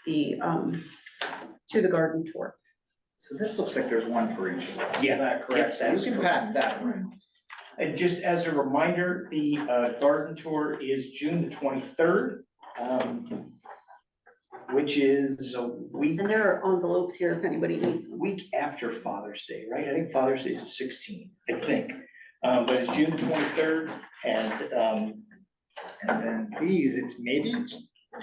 the garden tour. So this looks like there's one for each of us. Yeah. Is that correct? Yeah, that So is you can correct. pass that one. And just as a reminder, the garden tour is June the 23rd, which is a week, And there are envelopes here if anybody needs them. week after Father's Day, right? I think Father's Day is the 16th, I think. But it's June the 23rd, and And then these, it's maybe,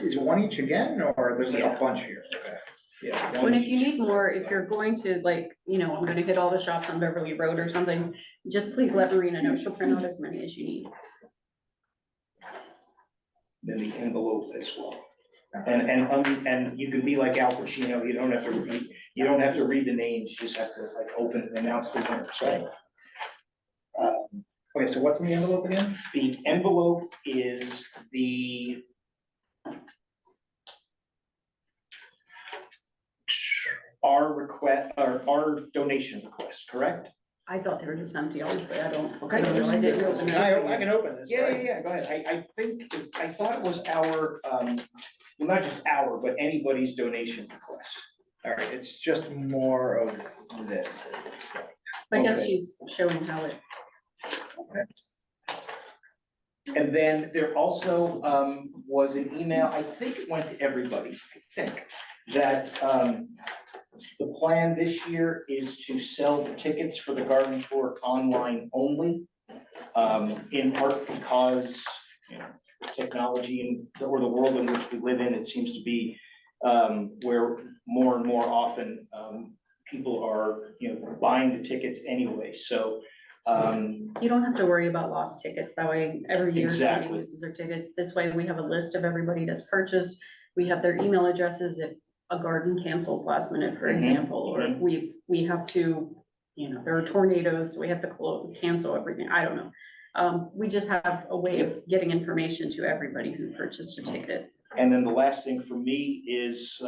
is one each again, or there's like a Yeah. bunch here? Okay. yeah. When if you need more, if you're going to like, you know, I'm gonna hit all the shops on Beverly Road or something, just please let Marina know. She'll print out as many as you need. Then the envelope as well. And you can be like Al Pacino, you don't have to read the names, you just have to like open and announce the winner, so. Okay, so what's in the envelope again? The envelope is our request, or our donation request, correct? I thought they were just empty, honestly. I don't. Okay. I don't know. I didn't open Can it. I can open this, Yeah, right? yeah, go ahead. I think, I thought it was our, well, not just our, but anybody's donation request. All right, it's just more of this. I guess Okay. she's showing how it. And then there also, was an email, I think it went to everybody, I think, that, the plan this year is to sell the tickets for the garden tour online only. In part because, you know, technology or the world in which we live in, it seems to be, where more and more often, people are, you know, buying the tickets anyway, so, You don't have to worry about lost tickets. That way, every year somebody Exactly. loses their tickets. This way, we have a list of everybody that's purchased. We have their email addresses if a garden cancels last minute, for Mhm, example, or mhm. we have to, you know, there are tornadoes, so we have to cancel everything. I don't know. We just have a way of getting information to everybody who purchased a ticket. And then the last thing for me is,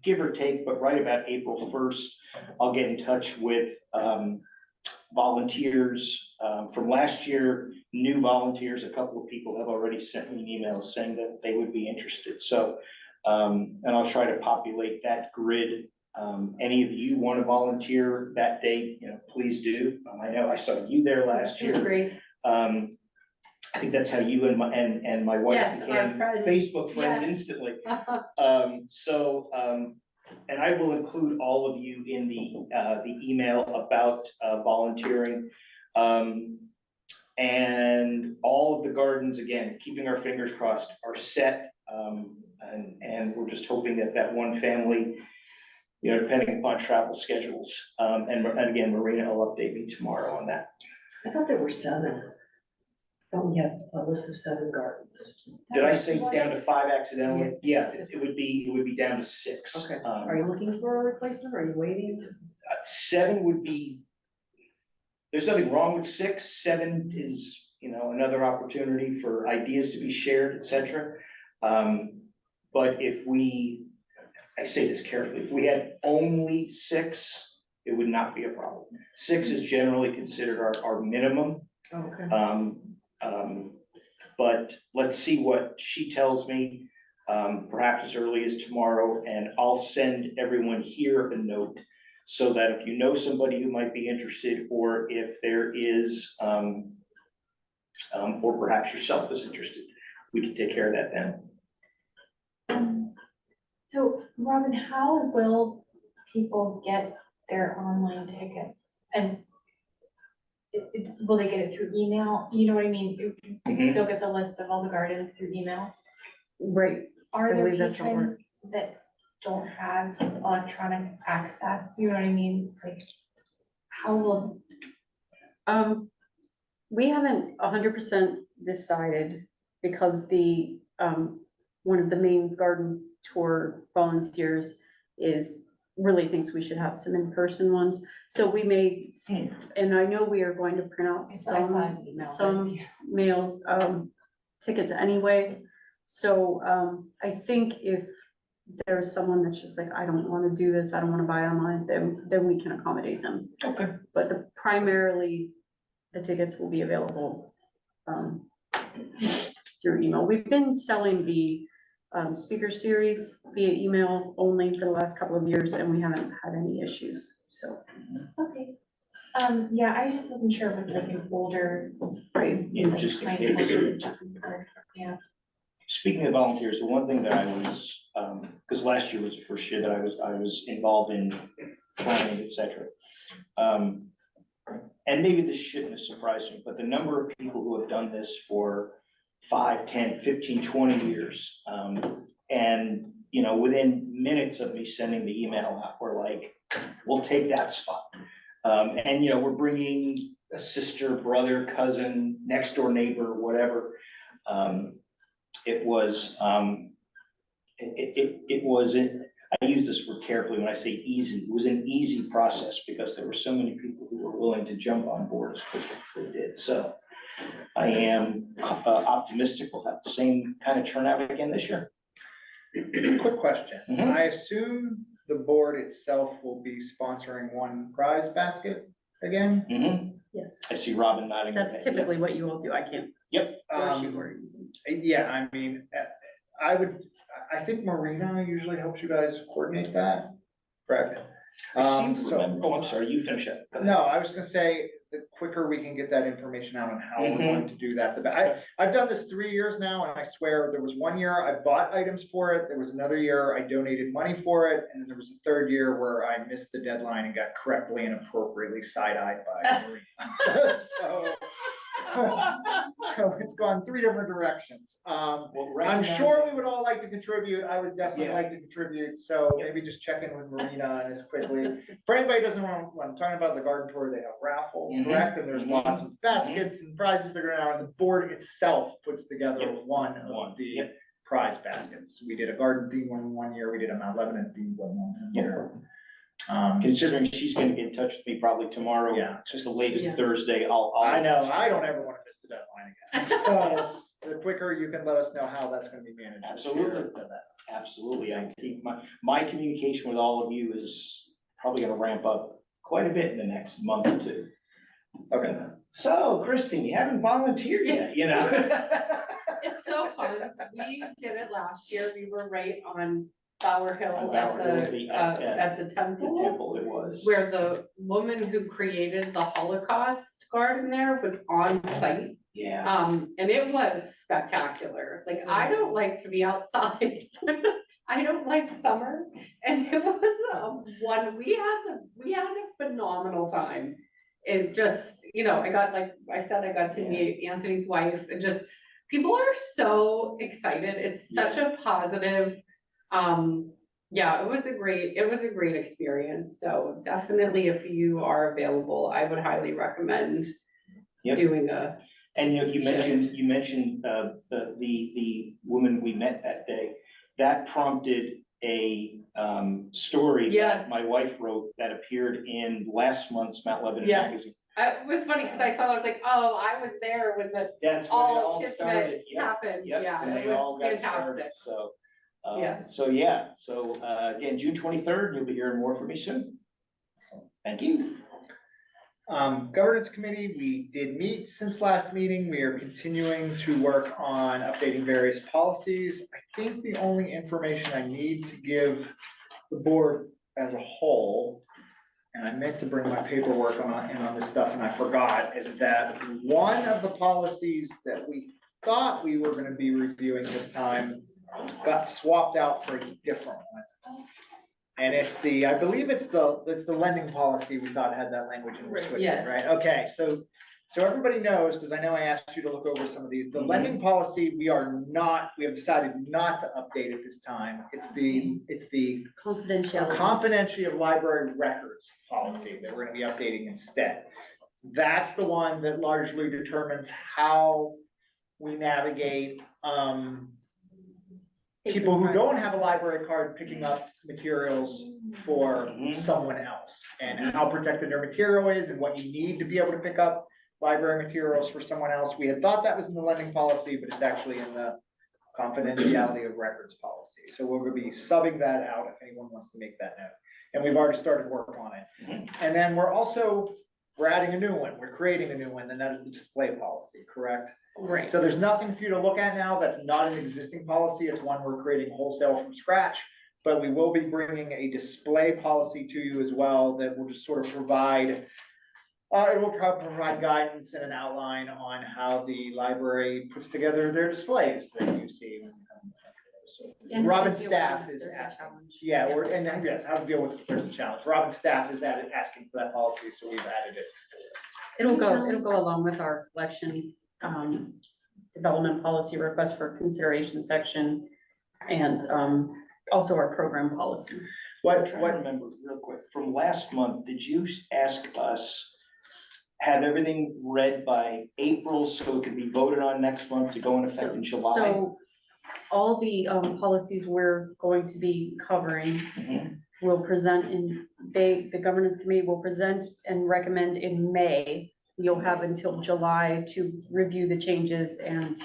give or take, but right about April first, I'll get in touch with, volunteers, from last year, new volunteers. A couple of people have already sent me an email saying that they would be interested, so, and I'll try to populate that grid. Any of you want to volunteer that day, you know, please do. I know I saw you there last It was year. great. I think that's how you and my wife Yes, our became friends. Facebook friends Yes. instantly. And I will include all of you in the email about volunteering. And all of the gardens, again, keeping our fingers crossed, are set. And we're just hoping that that one family, you know, depending upon travel schedules, and again, Marina will update me tomorrow on that. I thought there were 7. Don't we have a list of 7 gardens? Did I say down to 5 accidentally? Yeah, it would be down to 6. Okay, are you looking for a replacement, or are you waiting? 7 would be, there's nothing wrong with 6. 7 is, you know, another opportunity for ideas to be shared, et cetera. But if we, I say this carefully, if we had only 6, it would not be a problem. 6 is generally considered our minimum. Okay. But let's see what she tells me, perhaps as early as tomorrow, and I'll send everyone here a note so that if you know somebody who might be interested, or if there is, or perhaps yourself is interested, we can take care of that then. So Robin, how will people get their online tickets? And will they get it through email? You know what I mean? Mhm. They'll get the list of all the gardens through email. Right. Are I there believe that's how it patrons that don't have electronic access? You know what I mean? Like, how will, We haven't 100% decided because the, one of the main garden tour volunteers really thinks we should have some in-person ones. So we may, and I know we are going to print out I saw an email, some mails, tickets anyway. So, I think if there's someone that's just like, I don't want to do this, I don't want to buy online, then we can accommodate them. Okay. But primarily, the tickets will be available through email. We've been selling the speaker series via email only for the last couple of years, and we haven't had any issues, so. okay. Yeah, I just wasn't sure with like an older. Right. Yeah, just in case. Yeah. Speaking of volunteers, the one thing that I was, because last year was the first year that I was involved in planning, et cetera. And maybe this shouldn't have surprised me, but the number of people who have done this for 5, 10, 15, 20 years, and, you know, within minutes of me sending the email out, we're like, we'll take that spot. And, you know, we're bringing a sister, brother, cousin, next door neighbor, whatever. It was, it wasn't, I use this word carefully when I say easy. It was an easy process because there were so many people who were willing to jump on board as quickly as they did. So I am optimistic we'll have the same kind of turnout again this year. Quick question. Mhm. I assume the board itself will be sponsoring one prize basket again? Mhm. Yes, I see Robin nodding. her that's head. typically what you all do. I can't force you Um, or. Yeah, I mean, I think Marina usually helps you guys coordinate that, correct? I seem to So- remember, oh, I'm sorry, you finish it. Go ahead. No, I was gonna say, the quicker we can get that information out on how we're Mhm. going to do that, the better. I've done this 3 years now, and I swear, there was 1 year I bought items for it, there was another year I donated money for it, and then there was a third year where I missed the deadline and got correctly and appropriately side-eyed by Maria. So it's gone 3 different directions. Well, I'm sure we recognizing- would all like to contribute. I would definitely Yeah. like to contribute, so maybe just check in with Marina on this quickly. For anybody who doesn't know what I'm talking about, the garden tour, they have raffle, Mhm. correct? And there's Mhm. lots of baskets and prizes that are going out, and the board itself puts together Yep. one One, of the yep. prize baskets. We did a garden theme one year, we did a Mount Lebanon theme one year. Considering she's gonna get in touch with me probably tomorrow. Yeah, Just the latest Yeah. Thursday, I'll. I know, I don't ever wanna miss the deadline again. So the quicker you can let us know how that's gonna be managed. this year, Absolutely. the better. Absolutely, I keep my communication with all of you is probably gonna ramp up quite a bit in the next month or two. Okay. So, Kristen, you haven't volunteered yet, you know? It's so fun. We did it last year. We were right on Bower Hill On at Bower Hill, the, at at the The temple. temple it was. Where the woman who created the Holocaust garden there was on site. Yeah, And it was spectacular. Like, I don't like to be outside. I don't like summer. And it was we had a phenomenal time. It just, I got, like I said, I got to meet Anthony's wife, and just, people are so excited. It's such a positive, yeah, it was a great experience. So definitely, if you are available, I would highly recommend Yep. doing a, and you mentioned, the woman we met that day. That prompted a, story Yeah. that my wife wrote that appeared in last month's Mount Lebanon Yeah. magazine. it was funny because I saw, I was like, oh, I was there when this That's when it all all started, shipment yep. happened. Yep, Yeah, when it they all was got started, fantastic. so. Yeah. So again, June 23rd, you'll be hearing more from me soon. Thank you. Governance committee, we did meet since last meeting. We are continuing to work on updating various policies. I think the only information I need to give the board as a whole, and I meant to bring my paperwork in on this stuff and I forgot, is that one of the policies that we thought we were gonna be reviewing this time got swapped out for a different one. And it's I believe it's the lending policy we thought had that language in it, Yes. right? Okay, so everybody knows, because I know I asked you to look over some of these, the Mhm. lending policy, we have decided not to update it this time. It's the Confidentiality. confidentiality of library records policy that we're gonna be updating instead. That's the one that largely determines how we navigate, people who don't have a library card picking up materials for Mhm. someone else, and how protected their material is and what you need to be able to pick up library materials for someone else. We had thought that was in the lending policy, but it's actually in the confidentiality of records policy. So we're gonna be subbing that out if anyone wants to make that note. And we've already started work on it. Mhm. And then we're adding a new one. We're creating a new one, and that is the display policy, correct? Right. So there's nothing for you to look at now that's not an existing policy. It's one we're creating wholesale from scratch. But we will be bringing a display policy to you as well that will just sort of provide, it will provide guidance and an outline on how the library puts together their displays that you see. when you come to the country. So And Robin's deal staff with is there's a asking. challenge. Yeah, and yes, how to deal with if there's a challenge. Robin's staff is asking for that policy, so we've added it. It'll go along with our collection, development policy request for consideration section and, also our program policy. I'm What, trying to remember real quick, from last month, did you ask us, have everything read by April so it could be voted on next month to go in effect in July? So all the, policies we're going to be covering Mhm. will present the governance committee will present and recommend in May. You'll have until July to review the changes and,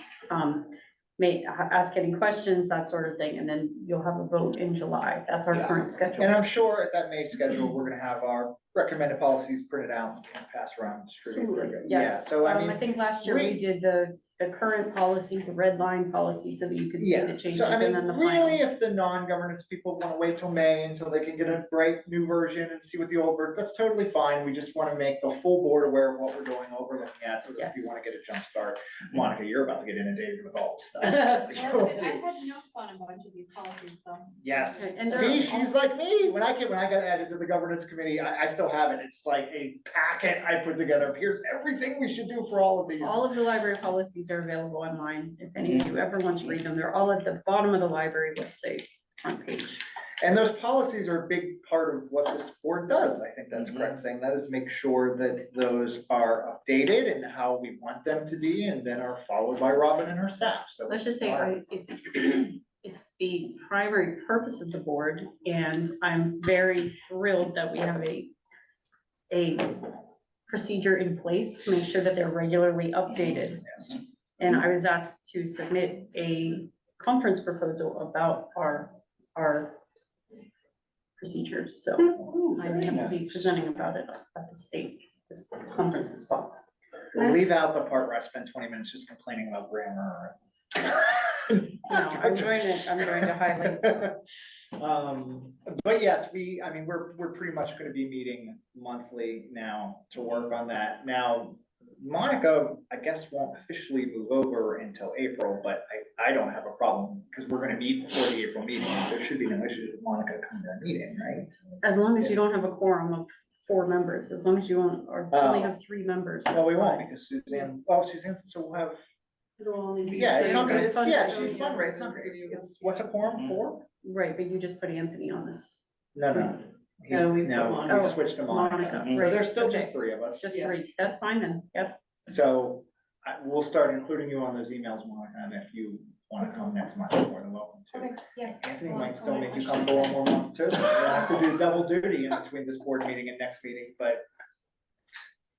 ask any questions, that sort of thing, and then you'll have a vote in July. That's our Yeah. current and schedule. I'm sure at that May schedule, we're gonna have our recommended policies printed out and passed around. and distributed. Absolutely, Yeah, yes. so I I mean, think last year we we- did the the current policy, the red line policy, so that you can see Yeah, the changes so I and mean, then the really, final. if the non-governance people wanna wait till May until they can get a bright new version and see what the old version, that's totally fine. We just wanna make the full board aware of what we're doing, what we're looking at, so that if you Yes. wanna get a jump start. Monica, you're about to get inundated with all this stuff. That's good. I had notes on a bunch of these policies, so. Yes, Okay, and there see, are she's like me. When I got added to the governance committee, I still have it. It's like a packet I put together of here's everything we should do for all of these. All of the library policies are available online. If any of you ever want to read them, they're all at the bottom of the library website, front page. And those policies are a big part of what this board does. I think that's correct saying that is make sure that those are updated and how we want them to be and then are followed by Robin and her staff. So Let's just say it's, it's the primary purpose of the board, and I'm very thrilled that we have a procedure in place to make sure that they're regularly updated. Yes. And I was asked to submit a conference proposal about our procedures, so I'm gonna be presenting about it at the state, this conference as well. We'll leave out the part where I spent 20 minutes just complaining about grammar. No, I'm going to highlight. But yes, I mean, we're pretty much gonna be meeting monthly now to work on that. Now, Monica, I guess, won't officially move over until April, but I don't have a problem, because we're gonna meet before the April meeting. There should be no issues with Monica coming to the meeting, right? As long as you don't have a quorum of 4 members, as long as you only have 3 members. Well, we that's won't, fine. because Suzanne, so we'll have, It'll only be- yeah, it's So not, you're it's, gonna yeah, fundraise. she's fundraising, it's, what's a quorum for? Right, but you just put Anthony on this, No, no. He- No, we put No, Monica. we switched to Monica, Monica, so right, there's still okay. just 3 of us. just Yeah. 3, that's fine then, yep. So we'll start including you on those emails, Monica, and if you want to come next month, you're more than welcome to. Okay, yeah. Anthony Well, might that's still all make my you come questions. 4 more months too. You'll have to do double duty in between this board meeting and next meeting, but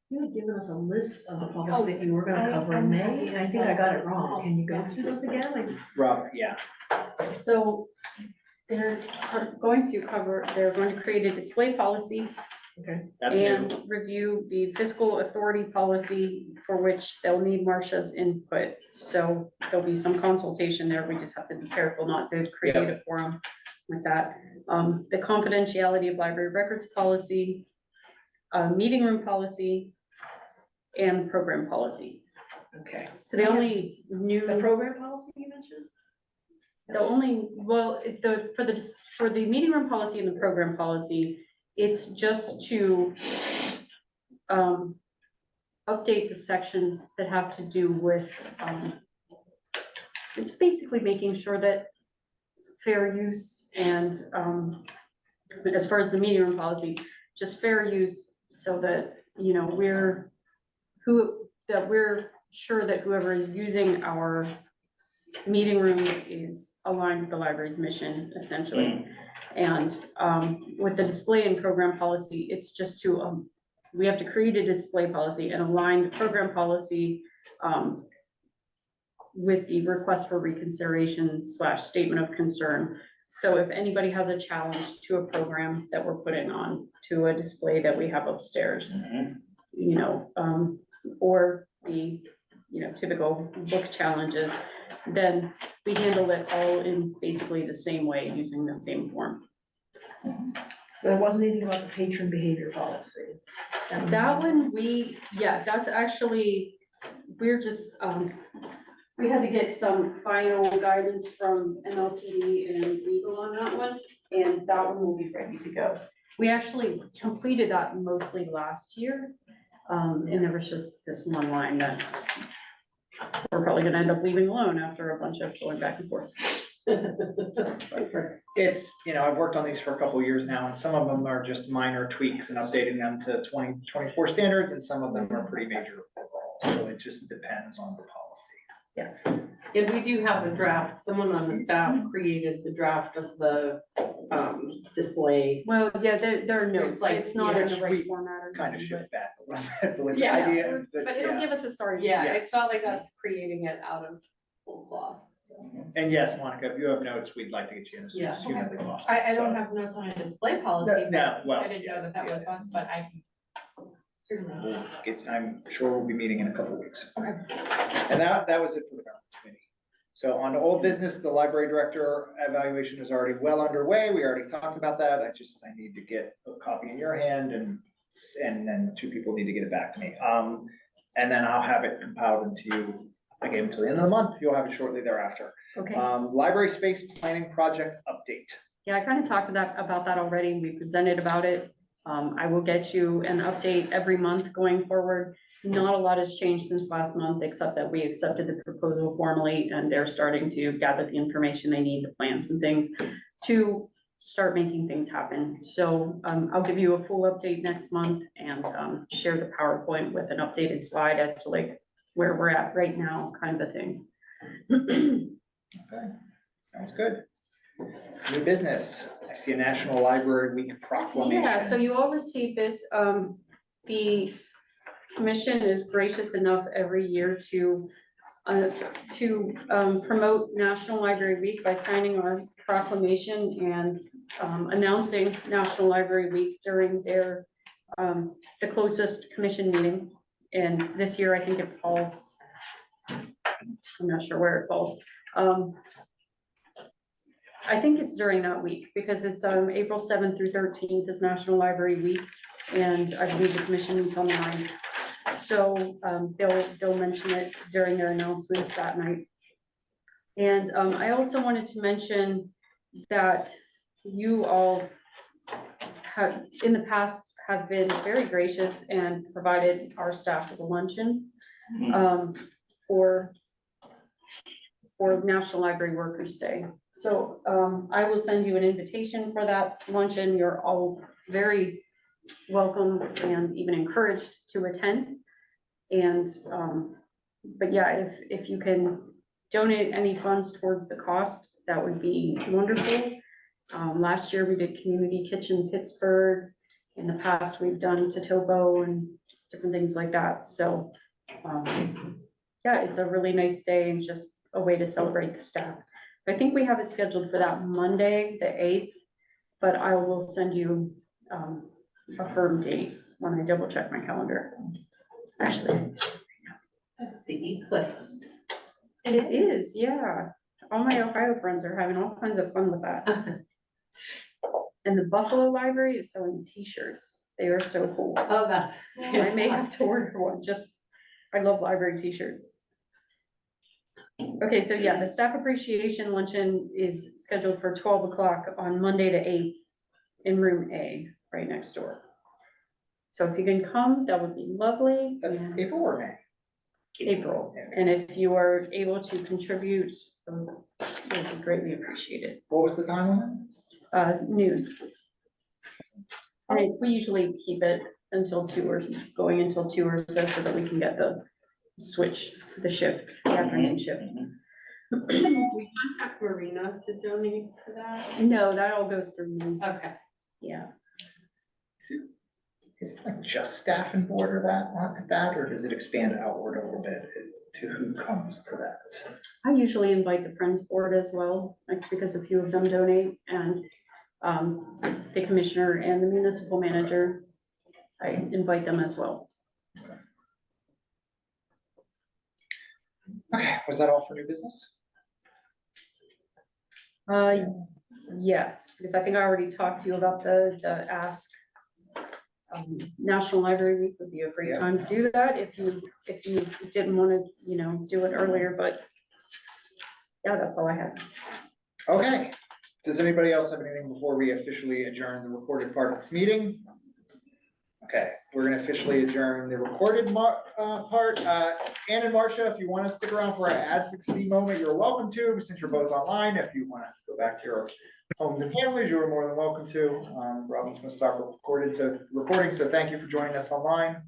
You had given us a list of the policies that you were gonna cover in May, and I think I got it wrong. Can you go through those again? Like, Robert, yeah. So they're going to create a display policy okay, That's new. and review the fiscal authority policy, for which they'll need Marcia's input. So there'll be some consultation there. We just have to be careful not to create a forum with that. The confidentiality of library records policy, meeting room policy, and program policy. okay. So the only new. The program policy you mentioned? The only, well, for the meeting room policy and the program policy, it's just to update the sections that have to do with, it's basically making sure that fair use and, as far as the meeting room policy, just fair use so that, you know, we're sure that whoever is using our meeting rooms is aligned with the library's mission, essentially. And with the display and program policy, it's just to, we have to create a display policy and align the program policy with the request for reconsideration / statement of concern. So if anybody has a challenge to a program that we're putting on, to a display that we have upstairs, you know, or the, you know, typical book challenges, then we handle it all in basically the same way, using the same form. There wasn't anything about the patron behavior policy. That one, that's actually, we're just, we had to get some final guidance from MLPD and legal on that one, and that one will be ready to go. We actually completed that mostly last year, and there was just this one line that we're probably gonna end up leaving alone after a bunch of going back and forth. It's, you know, I've worked on these for a couple of years now, and some of them are just minor tweaks and updating them to 2024 standards, and some of them are pretty major overall. So it just depends on the policy. Yes. And we do have a draft, someone on the staff created the draft of the, display. Well, yeah, there are notes, like, it's not in the yeah, right we format or. Kind of anything, shift back a little bit with the Yeah, idea. But it'll yeah. give us a starting. Yeah, Yeah. it's not like us creating it out of whole cloth. And yes, Monica, if you have notes, we'd like to get you in as Yeah. soon as we possible. I don't So- have notes on a display policy, No, but well. I didn't know that was one, but I can I'm sure we'll be meeting in a couple weeks. And that was it for the governance committee. So on to old business, the library director evaluation is already well underway. We already talked about that. I need to get a copy in your hand and then two people need to get it back to me. And then I'll have it compiled into you again until the end of the month. You'll have it shortly thereafter. Okay. Library space planning project update. Yeah, I kind of talked about that already. We presented about it. I will get you an update every month going forward. Not a lot has changed since last month, except that we accepted the proposal formally and they're starting to gather the information they need, the plans and things to start making things happen. So I'll give you a full update next month and share the PowerPoint with an updated slide as to like where we're at right now, kind of a thing. Okay, sounds good. New business. I see a National Library Week proclamation. Yeah, so you all received this. The commission is gracious enough every year to promote National Library Week by signing our proclamation and announcing National Library Week during their the closest commission meeting. And this year, I think it falls, I'm not sure where it falls. I think it's during that week because it's April 7th through 13th is National Library Week. And I believe the commission meets on the 9th. So they'll mention it during their announcements that night. And I also wanted to mention that you all have, in the past, have been very gracious and provided our staff with a luncheon for National Library Workers' Day. So I will send you an invitation for that luncheon. You're all very welcome and even encouraged to attend. And but yeah, if you can donate any funds towards the cost, that would be wonderful. Last year we did Community Kitchen Pittsburgh. In the past, we've done Totopo and different things like that. So yeah, it's a really nice day and just a way to celebrate the staff. I think we have it scheduled for that Monday, the 8th, but I will send you a firm date when I double check my calendar. Actually, That's the eclipse. it is, yeah. All my Ohio friends are having all kinds of fun with that. And the Buffalo Library is selling t-shirts. They are so cool. Oh, that's. I may have to order one, I love library t-shirts. Okay, so yeah, the staff appreciation luncheon is scheduled for 12 o'clock on Monday the 8th in room A, right next door. So if you can come, that would be lovely. That's and- April or May? April, and if you are able to contribute, it would be greatly appreciated. What was the time on Noon. And we usually keep it until 2 or going until 2 or so that we can get the switch, the shift, the afternoon shift. We contact Marina to donate for that. No, that all goes through me, Okay. yeah. it? Is it like just staff and board or that, or does it expand outward a little bit to who comes to that? I usually invite the Friends Board as well, like because a few of them donate, and the commissioner and the municipal manager, I invite them as well. Okay, was that all for new business? Yes, because I think I already talked to you about the ask. National Library Week would be a great Yeah. time to do that if you didn't want to, do it earlier, but yeah, that's all I have. Okay, does anybody else have anything before we officially adjourn the recorded part of this meeting? Okay, we're gonna officially adjourn the recorded part. Ann and Marcia, if you want to stick around for our advocacy moment, you're welcome to, since you're both online. If you want to go back to your homes and families, you are more than welcome to. Robin's gonna stop recording, so thank you for joining us online.